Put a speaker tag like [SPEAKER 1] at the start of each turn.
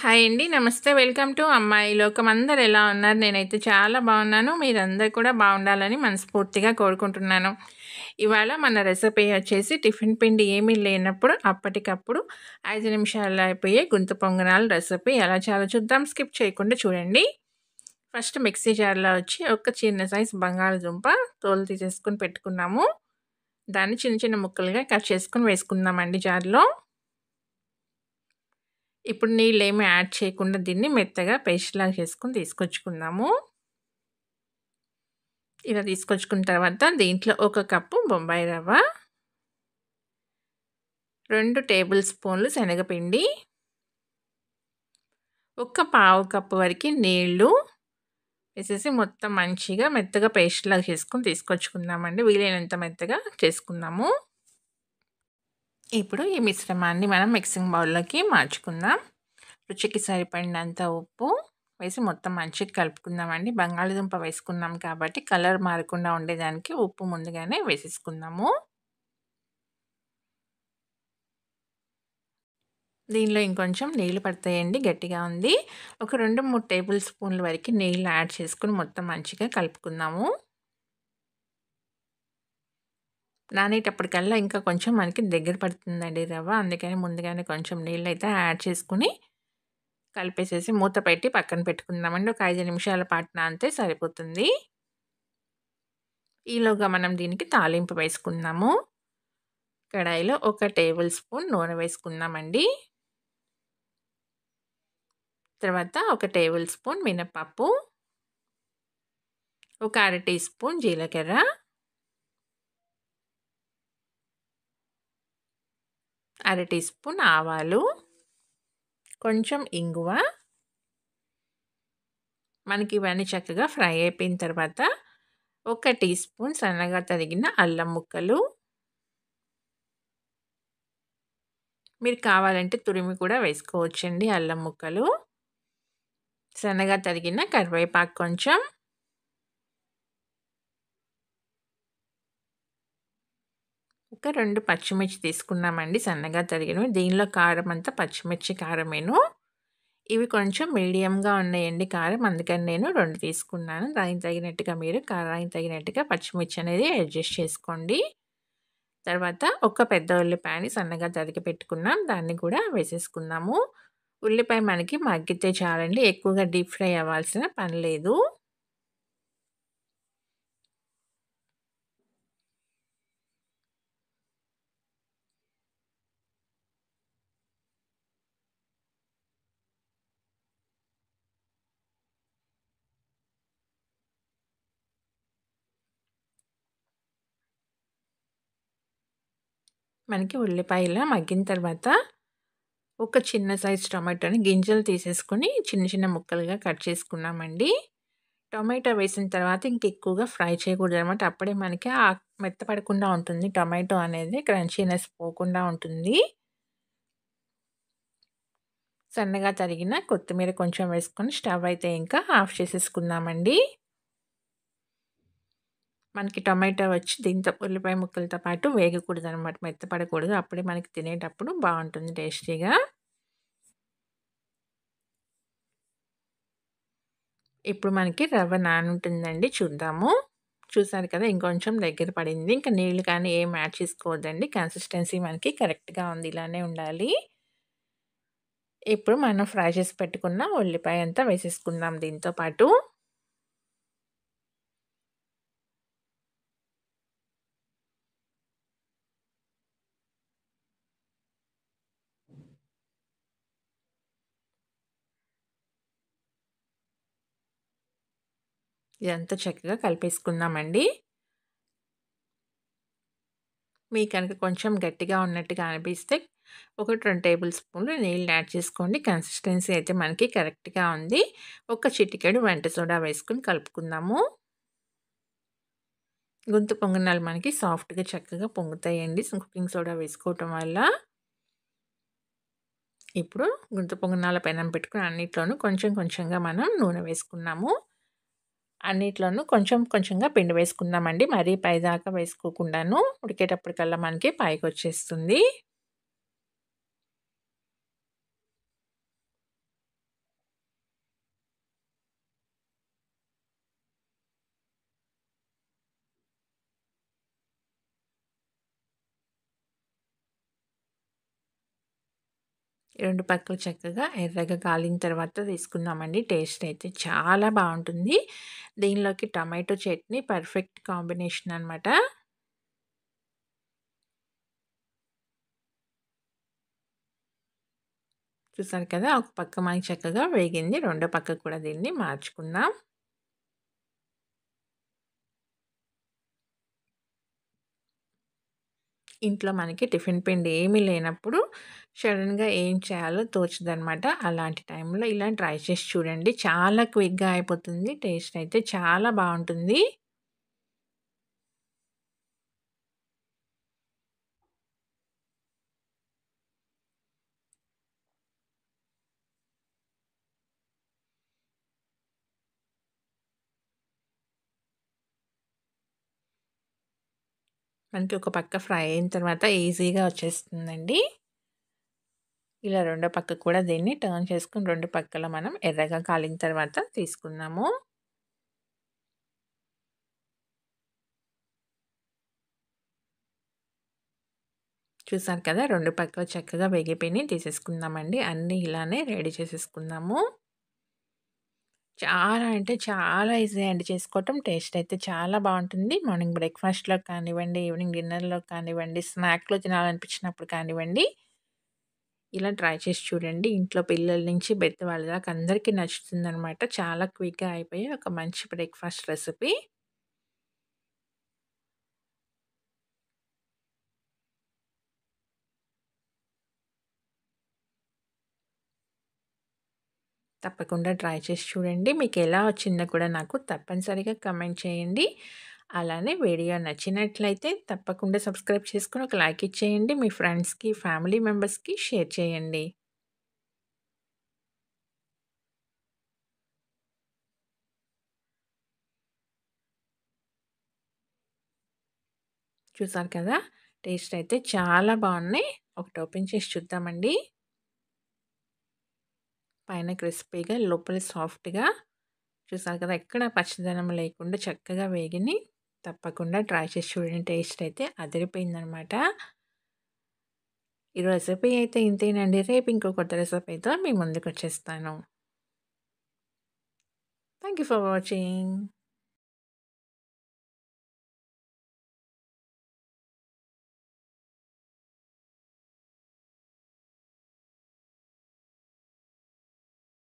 [SPEAKER 1] Hi అండి. నమస్తే. Welcome to అమ్మాయి లోకం. అందరూ ఎలా ఉన్నారు? నేనైతే చాలా బాగున్నాను. మీరందరూ కూడా బాగుండాలని మనస్ఫూర్తిగా కోరుకుంటున్నాను. ఇవాళ మన రెసిపీ వచ్చేసి టిఫిన్ పిండి ఏమీ లేనప్పుడు అప్పటికప్పుడు 5 నిమిషాల్లో అయిపోయే గుంత పొంగనాల రెసిపీ. ఎలా చేయాలో చూద్దాం. స్కిప్ చేయకుండా చూడండి. ఫస్ట్ మిక్సీ జార్‌లో వచ్చి ఒక చిన్న సైజ్ బంగాళదుంప తోలు తీసేసుకొని పెట్టుకున్నాము. దాన్ని చిన్న చిన్న ముక్కలుగా కట్ చేసుకొని వేసుకుందామండి జార్‌లో. ఇప్పుడు నీళ్ళేమి యాడ్ చేయకుండా దీన్ని మెత్తగా పేస్ట్‌లాగా చేసుకొని తీసుకొచ్చుకుందాము. ఇలా తీసుకొచ్చుకున్న తర్వాత దీంట్లో ఒక కప్పు బొంబాయి రవ్వ, 2 టేబుల్ స్పూన్లు శనగపిండి, ఒక పావు కప్పు వరకు నీళ్ళు వేసేసి మొత్తం మంచిగా మెత్తగా పేస్ట్‌లాగా చేసుకొని తీసుకొచ్చుకుందామండి. వీలైనంత మెత్తగా చేసుకుందాము. ఇప్పుడు ఈ మిశ్రమాన్ని మనం మిక్సింగ్ బౌల్‌లోకి మార్చుకుందాం. రుచికి సరిపడినంత ఉప్పు వేసి మొత్తం మంచిగా కలుపుకుందామండి. బంగాళదుంప వేసుకున్నాం కాబట్టి కలర్ మారకుండా ఉండేదానికి ఉప్పు ముందుగానే వేసేసుకుందాము. దీనిలో ఇంకొంచెం నీళ్లు పడతాయండి, గట్టిగా ఉంది. ఒక 2, 3 టేబుల్ స్పూన్ల వరకు నీళ్ళు యాడ్ చేసుకొని మొత్తం మంచిగా కలుపుకుందాము. నానేటప్పటికల్లా ఇంకా కొంచెం మనకి దగ్గర పడుతుందండి రవ్వ. అందుకని ముందుగానే కొంచెం నీళ్ళైతే యాడ్ చేసుకొని కలిపేసేసి మూత పెట్టి పక్కన పెట్టుకుందామండి. ఒక 5 నిమిషాల పాటు నానితే సరిపోతుంది. ఈలోగా మనం దీనికి తాలింపు వేసుకుందాము. కడాయిలో ఒక టేబుల్ స్పూన్ నూనె వేసుకుందామండి. తర్వాత ఒక టేబుల్ స్పూన్ మినపప్పు, ఒక అర టీ స్పూన్ జీలకర్ర, అర టీ స్పూన్ ఆవాలు, కొంచెం ఇంగువ. మనకి ఇవన్నీ చక్కగా ఫ్రై అయిపోయిన తర్వాత ఒక టీ స్పూన్ సన్నగా తరిగిన అల్లం ముక్కలు, మీరు కావాలంటే తురిమి కూడా వేసుకోవచ్చండి అల్లం ముక్కలు, సన్నగా తరిగిన కరివేపాకు కొంచెం, ఒక 2 పచ్చిమిర్చి తీసుకున్నామండి సన్నగా తరిగినవి. దీనిలో కారం అంతా పచ్చిమిర్చి కారమేను. ఇవి కొంచెం మీడియంగా ఉన్నాయండి కారం, అందుకని నేను 2 తీసుకున్నాను. దానికి తగినట్టుగా మీరు కారానికి తగినట్టుగా పచ్చిమిర్చి అనేది అడ్జస్ట్ చేసుకోండి. తర్వాత ఒక పెద్ద ఉల్లిపాయని సన్నగా తరిగి పెట్టుకున్నాం, దాన్ని కూడా వేసేసుకుందాము. ఉల్లిపాయ మనకి మగ్గితే చాలండి, ఎక్కువగా డీప్ ఫ్రై అవ్వాల్సిన పని లేదు. మనకి ఉల్లిపాయ ఇలా మగ్గిన తర్వాత ఒక చిన్న సైజ్ టొమాటోని గింజలు తీసేసుకొని చిన్న చిన్న ముక్కలుగా కట్ చేసుకున్నామండి. టొమాటో వేసిన తర్వాత ఇంకెక్కువగా ఫ్రై చేయకూడదనమాట. అప్పుడే మనకి మెత్తపడకుండా ఉంటుంది. టొమాటో అనేది క్రంచీనెస్ పోకుండా ఉంటుంది. సన్నగా తరిగిన కొత్తిమీర కొంచెం వేసుకొని స్టవ్ అయితే ఇంకా ఆఫ్ చేసేసుకుందామండి. మనకి టొమాటో వచ్చి దీంతో ఉల్లిపాయ ముక్కలతో పాటు వేగకూడదనమాట, మెత్తపడకూడదు. అప్పుడే మనకి తినేటప్పుడు బాగుంటుంది టేస్టీగా. ఇప్పుడు మనకి రవ్వ నానుంటుందండి, చూద్దాము. చూసారు కదా, ఇంకొంచెం దగ్గర పడింది. ఇంకా నీళ్ళు కానీ ఏం యాడ్ చేసుకోవద్దండి. కన్సిస్టెన్సీ మనకి కరెక్ట్‌గా ఉంది, ఇలానే ఉండాలి. ఇప్పుడు మనం ఫ్రై చేసి పెట్టుకున్న ఉల్లిపాయ అంతా వేసేసుకుందాం దీంతో పాటు. ఇదంతా చక్కగా కలిపేసుకుందామండి. మీకు కనుక కొంచెం గట్టిగా ఉన్నట్టుగా అనిపిస్తే ఒక 2 టేబుల్ స్పూన్లు నీళ్ళు యాడ్ చేసుకోండి. కన్సిస్టెన్సీ అయితే మనకి కరెక్ట్‌గా ఉంది. ఒక చిటికెడు వంట సోడా వేసుకొని కలుపుకుందాము. గుంత పొంగనాలు మనకి సాఫ్ట్‌గా చక్కగా పొంగుతాయండి కుకింగ్ సోడా వేసుకోవటం వల్ల. ఇప్పుడు గుంత పొంగనాల పెనం పెట్టుకొని అన్నిట్లోనూ కొంచెం కొంచెంగా మనం నూనె వేసుకున్నాము. అన్నిట్లోనూ కొంచెం కొంచెంగా పిండి వేసుకుందామండి. మరీ పైదాకా వేసుకోకుండాను, ఉడికేటప్పటికల్లా మనకి పైకొచ్చేస్తుంది. 2 పక్కలు చక్కగా ఎర్రగా కాలిన తర్వాత తీసుకుందామండి. టేస్ట్ అయితే చాలా బావుంటుంది. దీనిలోకి టమాటో చట్నీ పర్ఫెక్ట్ కాంబినేషన్ అనమాట. చూసారు కదా! ఒక పక్క మనకి చక్కగా వేగింది. రెండో పక్కకు కూడా దీన్ని మార్చుకుందాం. ఇంట్లో మనకి టిఫిన్ పిండి ఏమీ లేనప్పుడు సడెన్‌గా ఏం చేయాలో తోచదనమాట. అలాంటి టైంలో ఇలా ట్రై చేసి చూడండి. చాలా క్విక్‌గా అయిపోతుంది. టేస్ట్ అయితే చాలా బావుంటుంది. మనకి ఒక పక్క ఫ్రై అయిన తర్వాత ఈజీగా వచ్చేస్తుందండి. ఇలా రెండో పక్క కూడా దీన్ని టర్న్ చేసుకొని 2 పక్కల మనం ఎర్రగా కాలిన తర్వాత తీసుకుందాము. చూసారు కదా! 2 పక్కలు చక్కగా వేగిపోయినియి తీసేసుకుందామండి. అన్నీ ఇలానే రెడీ చేసేసుకుందాము. చాలా అంటే చాలా ఈజీ అండి చేసుకోవటం. టేస్ట్ అయితే చాలా బావుంటుంది. మార్నింగ్ బ్రేక్‌ఫాస్ట్‌లో కానివ్వండి, ఈవినింగ్ డిన్నర్‌లో కానివ్వండి, స్నాక్‌లో తినాలనిపించినప్పుడు కానివ్వండి, ఇలా ట్రై చేసి చూడండి. ఇంట్లో పిల్లల నుంచి పెద్దవాళ్ళ దాకా అందరికీ నచ్చుతుందనమాట. చాలా క్విక్‌గా అయిపోయే ఒక మంచి బ్రేక్‌ఫాస్ట్ రెసిపీ. తప్పకుండా ట్రై చేసి చూడండి. మీకెలా వచ్చిందో కూడా నాకు తప్పనిసరిగా కామెంట్ చేయండి. అలానే వీడియో నచ్చినట్లయితే తప్పకుండా సబ్స్క్రైబ్ చేసుకొని ఒక లైక్ ఇచ్చేయండి. మీ ఫ్రెండ్స్‌కి, ఫ్యామిలీ మెంబర్స్‌కి షేర్ చేయండి. చూసారు కదా! టేస్ట్ అయితే చాలా బావున్నాయి. ఒకటి ఓపెన్ చేసి చూద్దామండి. పైన క్రిస్పీగా, లోపల సాఫ్ట్‌గా చూసారు కదా! ఎక్కడ పచ్చదనం లేకుండా చక్కగా వేగినియి. తప్పకుండా ట్రై చేసి చూడండి. టేస్ట్ అయితే అదిరిపోయిందనమాట. ఈ రెసిపీ అయితే ఇంతేనండి. రేపు ఇంకో కొత్త రెసిపీతో మీ ముందుకొచ్చేస్తాను. Thank you for watching.